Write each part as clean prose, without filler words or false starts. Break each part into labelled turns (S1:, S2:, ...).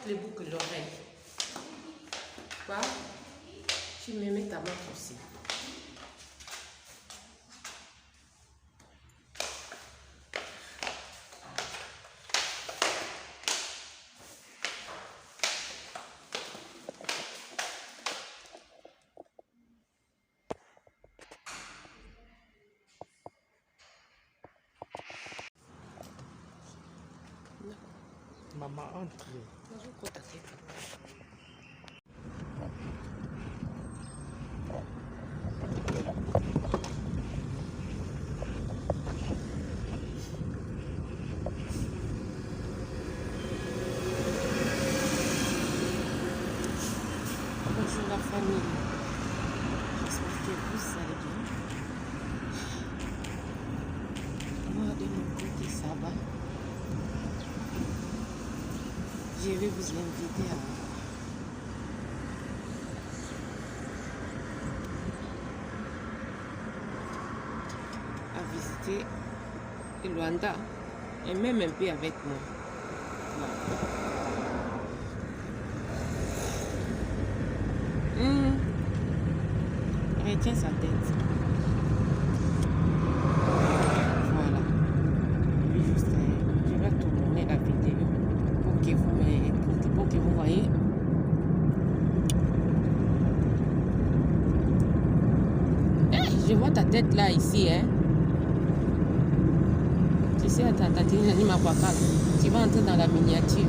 S1: les boucles d'oreilles. Quoi? Tu me mets ta marque aussi.
S2: Maman, entre.
S1: Bonjour la famille. J'espère que vous allez bien. Moi de mon côté ça va. Je vais vous inviter à visiter le Luanda et même un peu avec moi. Voilà. Retiens sa tête. Voilà. Puis juste, je vais tourner la vidéo pour que vous voyez. Je vois ta tête là, ici, hein. Tu sais, tu vas entrer dans la miniature.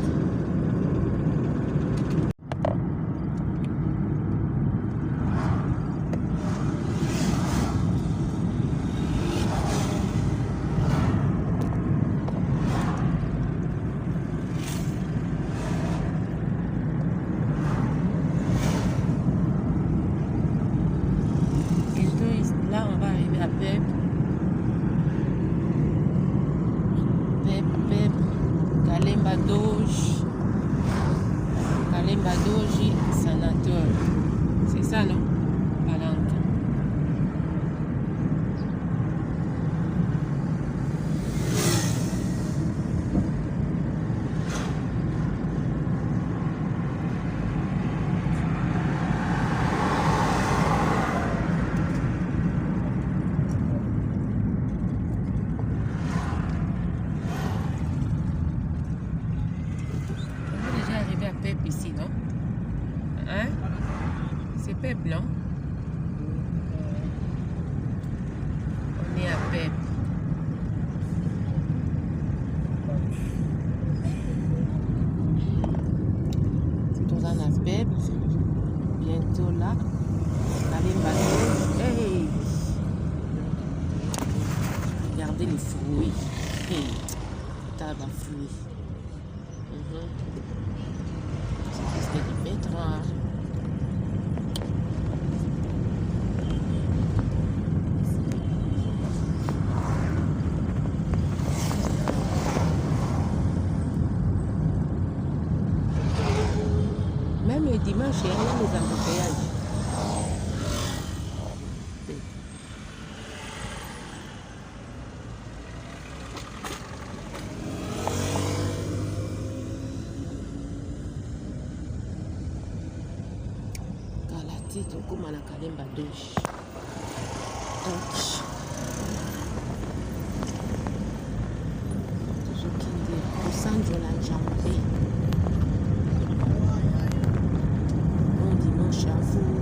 S1: Là, on va arriver à Pep. Kalemba Doji Sanator. C'est ça, non? Palanque. Pep ici, non? Hein? C'est Pep, non? On est à Pep. C'est dans un Pep. Bientôt là. Hey! Regardez les fruits. Hey! Tabac fruits. C'est des betteraves. Même le dimanche, il y a les embouteillages. Tukuma na Kalemba Doji. Tozokende kosanzola Nzambe. Bon dimanche à vous.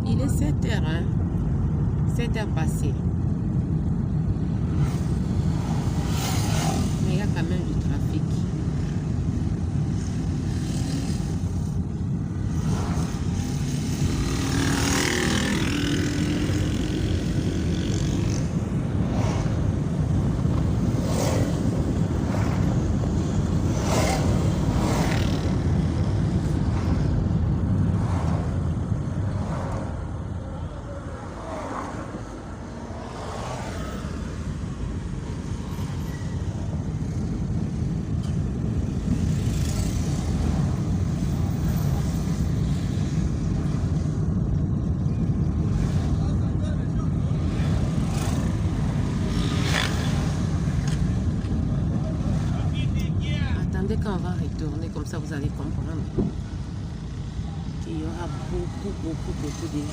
S1: Il est 7 heures, hein? 7 heures passées. Mais il y a quand même du trafic. Quand on va retourner, comme ça, vous allez comprendre qu'il y aura beaucoup de gens.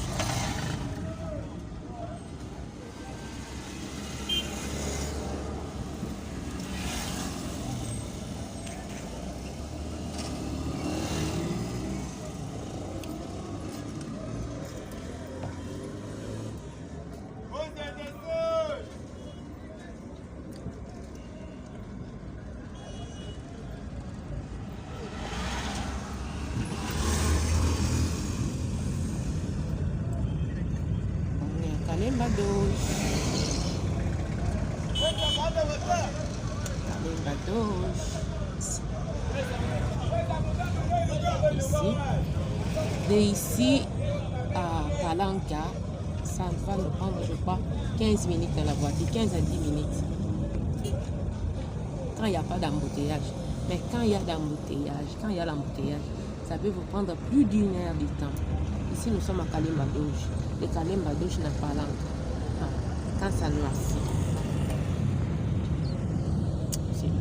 S1: Kalemba Doge. Kalemba Doge. Ici. De ici à Palanca, ça va nous prendre, je crois, 15 minutes dans la voiture, 15 à 10 minutes. Quand il n'y a pas d'embouteillage. Mais quand il y a l'embouteillage, ça peut vous prendre plus d'une heure de temps. Ici, nous sommes à Kalemba Doge. Le Kalemba Doge n'a pas Palanca. Quand ça noircit. C'est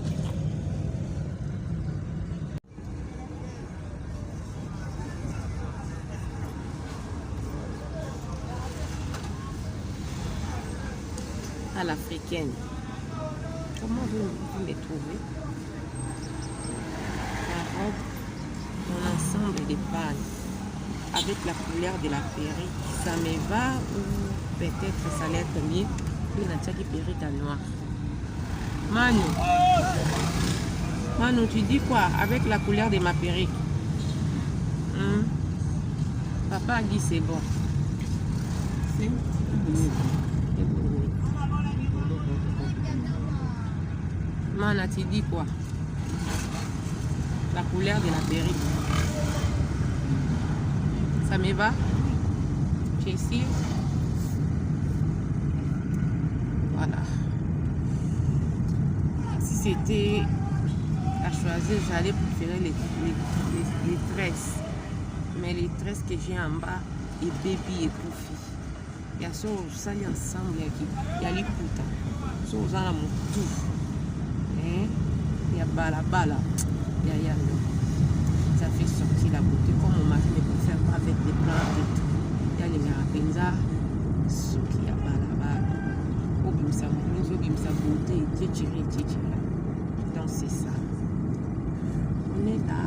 S1: à l'africaine. Comment vous les trouvez? La robe, mon ensemble de pannes avec la couleur de la perruque, ça me va ou peut-être ça allait être mieux que la tchaki perruque à noir. Manu, tu dis quoi avec la couleur de ma perruque? Papa a dit c'est bon. C'est Mana, tu dis quoi? La couleur de la perruque. Ça me va? Tu es sûr? Voilà. Si c'était à choisir, j'allais préférer les tresses. Mais les tresses que j'ai en bas, et baby et Kofi. Il y a ça, ça ensemble, il y a les putas. Ça, on a tout. Il y a bala. Il y a ça fait sortir la beauté. Comme mon mari ne peut faire pas avec des plantes et tout. Il y a les marapenza. Ce qui y a bala. Obimsa beauté. Tchétchéré. Donc c'est ça. On est là.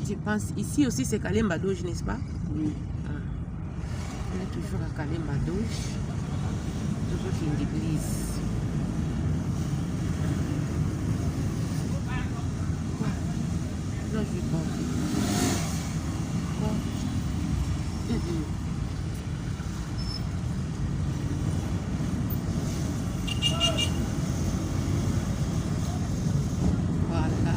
S1: Je pense, ici aussi c'est Kalemba Doge, n'est-ce pas? Oui. On est toujours à Kalemba Doge. Toujours une église. Non, je vais pas. Quoi? Voilà.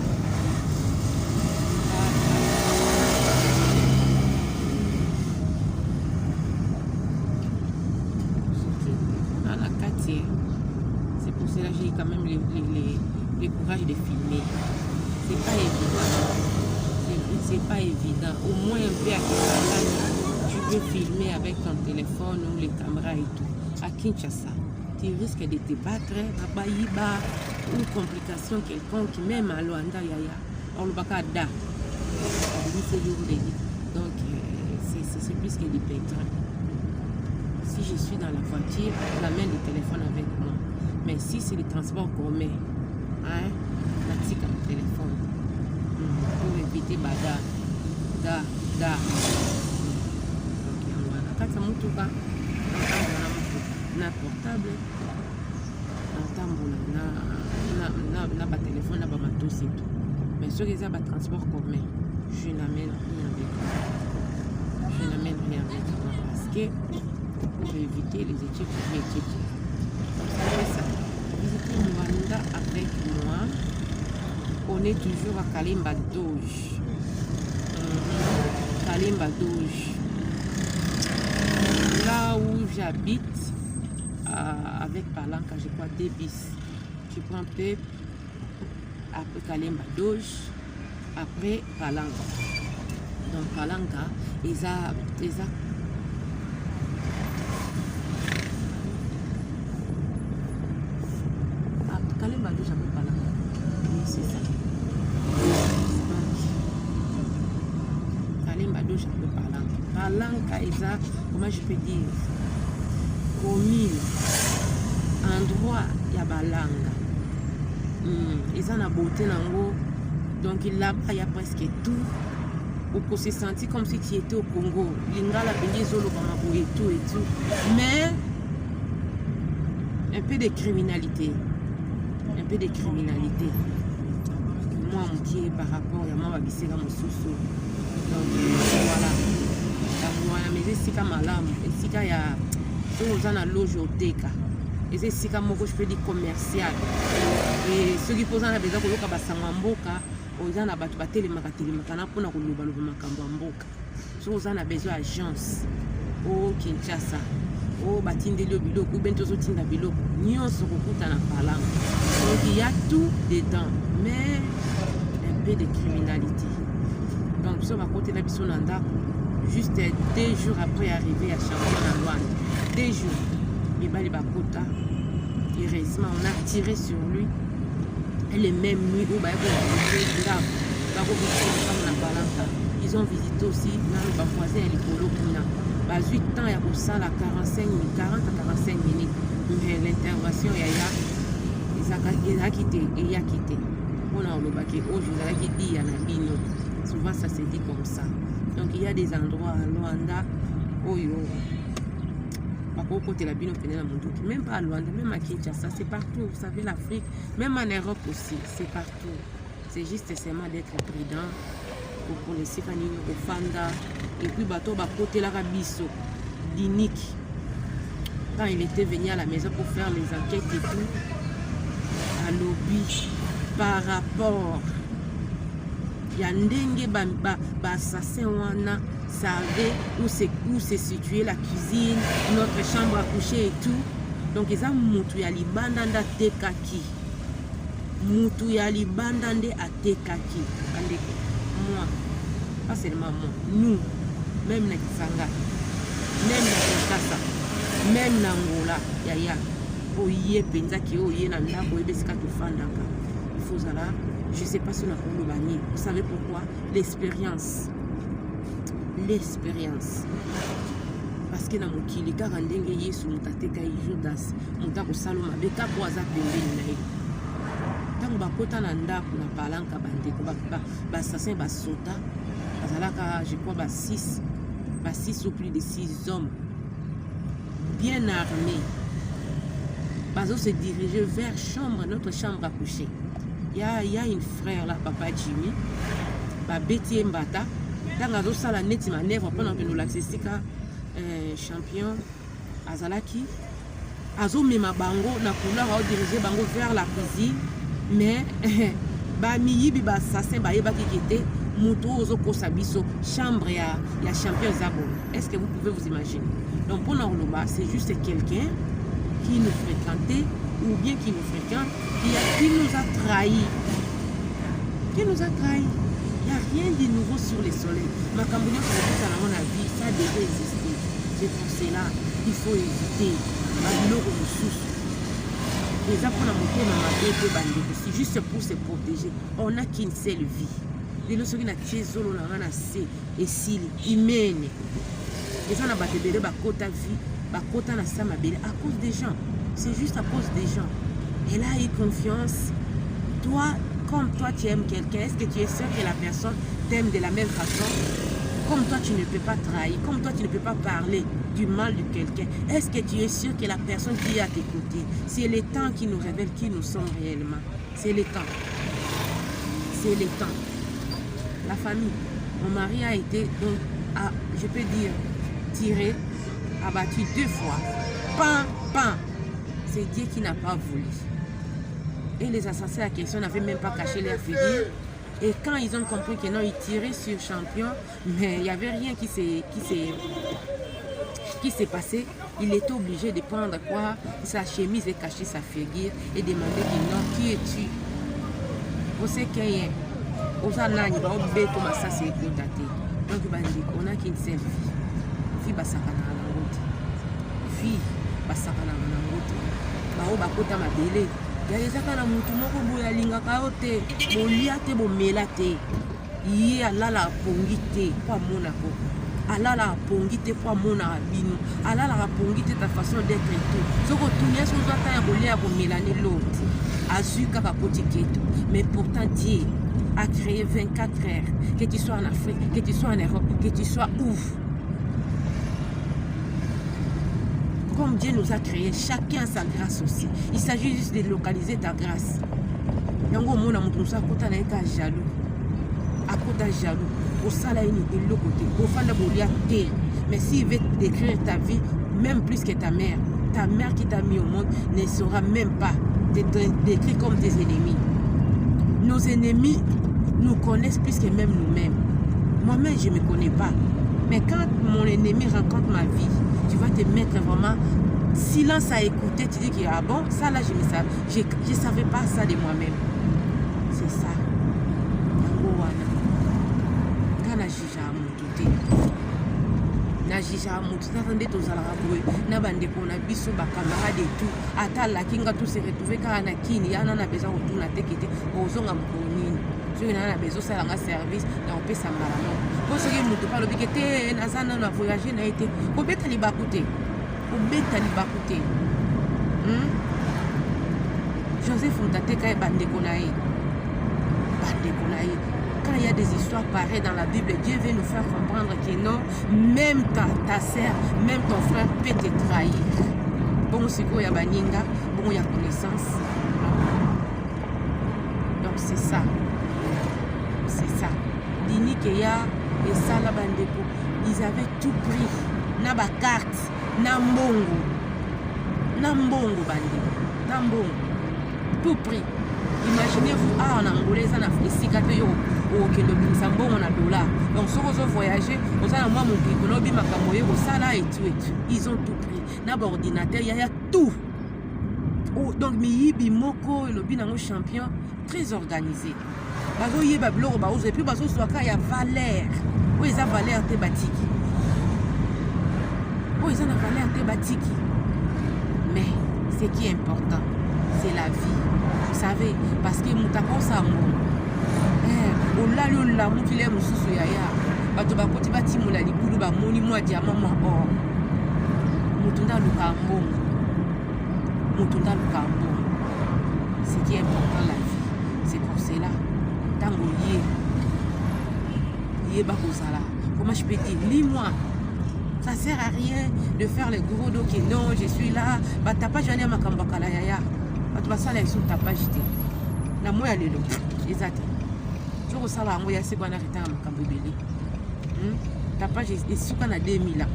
S1: C'est pour cela que j'ai quand même le courage de filmer. C'est pas évident. C'est pas évident. Au moins un peu à Kinshasa, tu peux filmer avec ton téléphone ou les caméras et tout. À Kinshasa, tu risques de te battre, à Baïba, une complication quelconque, même à Luanda, Yaya, on le baka da. Donc, c'est plus que du pétrin. Si je suis dans la voiture, j'amène le téléphone avec moi. Mais si c'est le transport commun, la tique à le téléphone. Pour éviter bada. Da. Ok, voilà. Quand ça monte pas, na portable, na ba téléphone, na ba matos et tout. Mais ceux qui ont un transport commun, je n'amène rien avec moi. Parce que pour éviter les études. Ça. Visitez Luanda avec moi. On est toujours à Kalemba Doge. Kalemba Doge. Là où j'habite, avec Palanca, je crois 2 bis. Tu prends un peu, après Kalemba Doge, après Palanca. Donc Palanca, ils ont Badouche après Palanga. Oui, c'est ça. Kalim Badouche après Palanga. Palanga est ça, comment je peux dire, commune, endroit, il y a Balanga. Ils ont la beauté nango. Donc là-bas, il y a presque tout. On s'est senti comme si tu étais au Congo. Lingala, Bengezolo, Bamako et tout et tout. Mais un peu de criminalité. Un peu de criminalité. Moi, mon pied par rapport à moi, je suis mon sous-sous. Donc voilà. Mais c'est comme malam. Et si il y a une loge au TK. Et c'est si comme je peux dire commercial. Et ceux qui posent la besoin de Basangamboka, aux gens à battre les makatelimaka pour na kuluba luba makambo mboka. So aux gens a besoin d'agence. Au Kinshasa. Au Batindeli biloko, ou bento zotinda biloko. Nyonso kokuta na Palanga. Donc il y a tout dedans, mais un peu de criminalité. Donc ça va côté la biso nanda. Juste 2 jours après arriver à Champion à Luanda. 2 jours. Bibali Bakota. Heureusement, on a tiré sur lui. Et les mêmes nuits où ils ont visité aussi dans le voisin et les colos. 8 ans, il y a pour ça 40 à 45 minutes. Mais l'intervention, il a quitté. Il a quitté. On a aujourd'hui, il y a un bino. Souvent, ça se dit comme ça. Donc, il y a des endroits à Luanda où côté la bino même pas à Luanda, même à Kinshasa, c'est partout. Vous savez, l'Afrique, même en Europe aussi, c'est partout. C'est juste seulement d'être prudent pour laisser Kanini au Fanda. Et puis, bateau, côté la Rabiso, Dinique, quand il était venu à la maison pour faire les enquêtes et tout, à lobby, par rapport, il y a un assassin savait où se situait la cuisine, notre chambre à coucher et tout. Donc ils ont mutu ya libanda nda tekaki. Mutu ya libanda nde a tekaki. Moi, pas seulement moi, nous, même na Kisanga, même na Kinshasa, même na Angola, yaya, oye penza ki oye na ndako ebesika tofandaka. Il faut ça là, je sais pas si on a pour le bani. Vous savez pourquoi? L'expérience. L'expérience. Parce que dans mon kili, car en dengue yesu mutateka Judas, mutako saloma beka ko aza pembeni na ye. Tango bakota na ndako na Palanga bandeko ba assassin ba sota, bazalaka je crois ba 6 ou plus de 6 hommes bien armés. Bazo se diriger vers notre chambre à coucher. Il y a une frère là, papa Jimmy, ba Betty Mbata. Dans la salle net manœuvre pendant que nous l'accessions champion Azalaki Azo mema bango na couleur diriger bango vers la cuisine mais ba miyibi ba assassin ba yeba kikete moto ozo kosabiso chambre ya champion Zabo. Est-ce que vous pouvez vous imaginer? Donc pour nous c'est juste quelqu'un qui nous fréquentait ou bien qui nous fréquente qui nous a trahis. Qui nous a trahis. Il n'y a rien de nouveau sur le soleil. Ma Cambodge, à mon avis, ça devait exister. C'est pour cela qu'il faut éviter. C'est juste pour se protéger. On n'a qu'une seule vie. Les gens qui ont et s'il humaine. Les gens qui ont bakota vie, bakota na samabele à cause des gens. C'est juste à cause des gens. Elle a eu confiance. Toi, comme toi tu aimes quelqu'un, est-ce que tu es sûr que la personne t'aime de la même façon? Comme toi tu ne peux pas trahir, comme toi tu ne peux pas parler du mal de quelqu'un, est-ce que tu es sûr que la personne qui est à tes côtés, c'est le temps qui nous révèle qui nous sommes réellement? C'est le temps. C'est le temps. La famille. Mon mari a été, donc, je peux dire, tiré, abattu 2 fois. Pan. C'est Dieu qui n'a pas voulu. Et les assassins à question n'avaient même pas caché leur figure. Et quand ils ont compris que non, ils tiraient sur champion, mais il n'y avait rien qui s'est passé, il était obligé de prendre quoi? Sa chemise et cacher sa figure et demander non, qui es-tu? Vous savez qu'il y a donc on a qu'une seule fille. Fille basakana na route. Fille basakana na route. Bao bakota mabele. ya ezaka na mutu moko boye alingaka yo te bolia te bomela te ye alala apongi te po amonako alala apongi te po amonaka bino alala apongi te ta façon d'être tout soko tunia so ozwata ya kolia ya komela ne l'autre azwi kaka koti keto mais pourtant Dieu a créé 24 heures que tu sois en Afrique que tu sois en Europe que tu sois où comme Dieu nous a créé, chacun a sa grâce aussi. Il s'agit juste de localiser ta grâce. Yango mona mutu musa kota na eka jaloux. Akota jaloux. Au salaini de l'autre côté. Au fanda bolia te. Mais s'il veut décrire ta vie, même plus que ta mère qui t'a mis au monde ne saura même pas te décrire comme tes ennemis. Nos ennemis nous connaissent plus que même nous-mêmes. Moi-même, je ne me connais pas. Mais quand mon ennemi rencontre ma vie, tu vas te mettre vraiment silence à écouter. Tu dis que ah bon, ça là, je ne savais pas ça de moi-même. C'est ça. Quand on a jugé à mon tout, na jugé à mon tout, attendez tous à la rabouille, na bande qu'on a biso ba camarade et tout, attends la kinga tout se retrouver quand on a kini, on a besoin de tout na tekete, ozonga mkonini. On a besoin de faire un service et on peut s'en aller. Pour ce qui est de parler de que Nazana a voyagé, n'a été au bête à l'ibacouté. Au bête à l'ibacouté. Joseph Fontateka et Bandekonaï. Bandekonaï. Quand il y a des histoires pareilles dans la Bible, Dieu veut nous faire comprendre que non, même ta sœur, même ton frère peut te trahir. Bon, c'est quoi, il y a Baninga, bon, il y a connaissance. Donc, c'est ça. C'est ça. Dini Keya et Sala Bandeko, ils avaient tout pris. Naba carte, Nambongo. Nambongo Bandeko. Nambongo. Tout pris. Imaginez-vous, en Angolais, en Afrique, au Kenobin Sambo, on a dollar. Donc, si vous voyagez, vous avez moi mon Kikonobi, Makamoye, au Sala et tout. Ils ont tout pris. Naba ordinateur, il y a tout. Donc, Miyibi, Moko, le binango champion, très organisé. Bazo yeba bloro ba ozo et puis bazo soaka ya valeur. Où ils ont valeur te batiki. Où ils ont valeur te batiki. Mais ce qui est important, c'est la vie. Vous savez, parce que moutako sa mo. Ola lo la mukile mususu ya ya. Bato bakoti bati mula likulu ba moni mo diamant mo or. Mutunda lukambo. Mutunda lukambo. Ce qui est important la vie, c'est pour cela. Tango yé bakosala. Comment je peux dire, lis-moi. Ça sert à rien de faire les gros dos qui non, je suis là. Bah t'as pas jamais à ma kambakala yaya. Bah tu vas ça là sur ta page jeté. Na moi aller là. Exact. Je ressens là moi c'est quoi n'arrêter à ma kambobeli. Ta page est sur qu'on a 2000 là.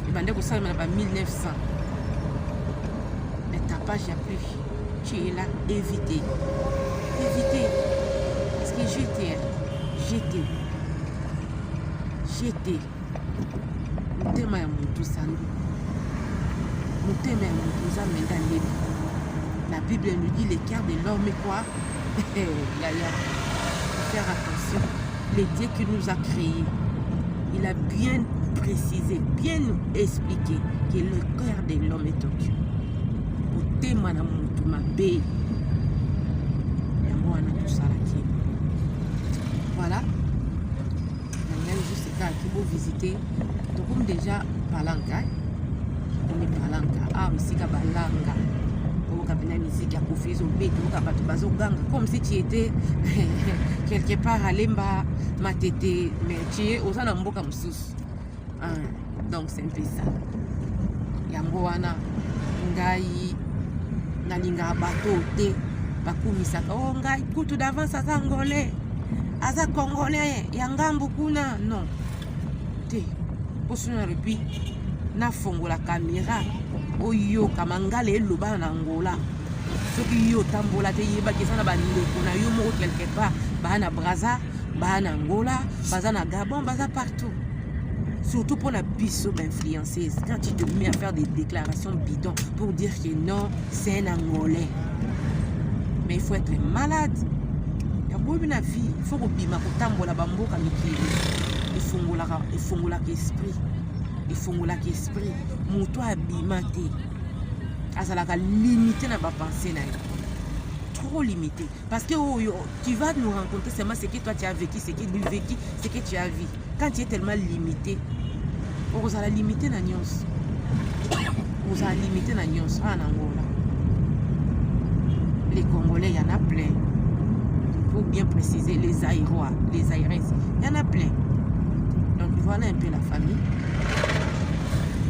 S1: Et ben dès que ça m'a pas 1900. Mais ta page y a plus. Tu es là, évitez. Évitez. Parce que j'étais. Mutema ya mutu sandu. Mutema ya mutu zamenda lebi. La Bible nous dit le cœur de l'homme est quoi? Yaya. Faire attention. Le Dieu qui nous a créés, il a bien précisé, bien nous expliqué que le cœur de l'homme est au Dieu. Mutema na mutu mabe. Yango wana tout ça là. Voilà. Juste cas qui vont visiter. Donc comme déjà Palanga, on est Palanga. Ah, ici Kabalanga. Pour la musique à Kofi Zobé, comme si tu étais quelque part à Lemba, Matete, mais tu es aux Anambo comme sous. Donc c'est un peu ça. Yangoana, Ngai, Nalinga Bato, Te, Bakumisaka, oh Ngai, tout d'avance à Angolais. Aza Congolais, Yangambo Kuna, non. Te, pour ce repli, na fongo la caméra, oyo, Kamangale, Luba en Angola. Ce qui yo tambola, te yeba, qui s'en a banni, qu'on a eu mot quelque part, Bahana Braza, Bahana Angola, Bazana Gabon, Baza partout. Surtout pour la biso influenceuse, quand tu te mets à faire des déclarations bidons pour dire que non, c'est un Angolais. Mais il faut être malade. La vie, il faut que il faut l'esprit. Il faut l'esprit. Mon toi abimate. Azalaka limité na ba pensée na. trop limité. Parce que tu vas nous rencontrer seulement ce que toi tu as vécu, ce que tu as vécu, ce que tu as vu. Quand tu es tellement limité, on a limité la nuance. On a limité la nuance en Angola. Les Congolais, il y en a plein. Il faut bien préciser, les Aïrois, les Aïrens, il y en a plein. Donc voilà un peu la famille.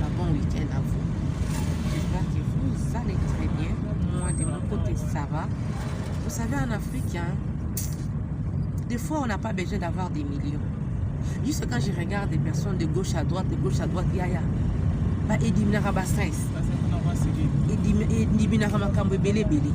S1: Un bon week-end à vous. J'espère que vous allez très bien. Moi, de mon côté, ça va. Vous savez, en Afrique, hein, des fois, on n'a pas besoin d'avoir des millions. Juste quand je regarde des personnes de gauche à droite, il y a bah, Edimina Rabba stress. Edimina Rabba Kambo Bele Bele.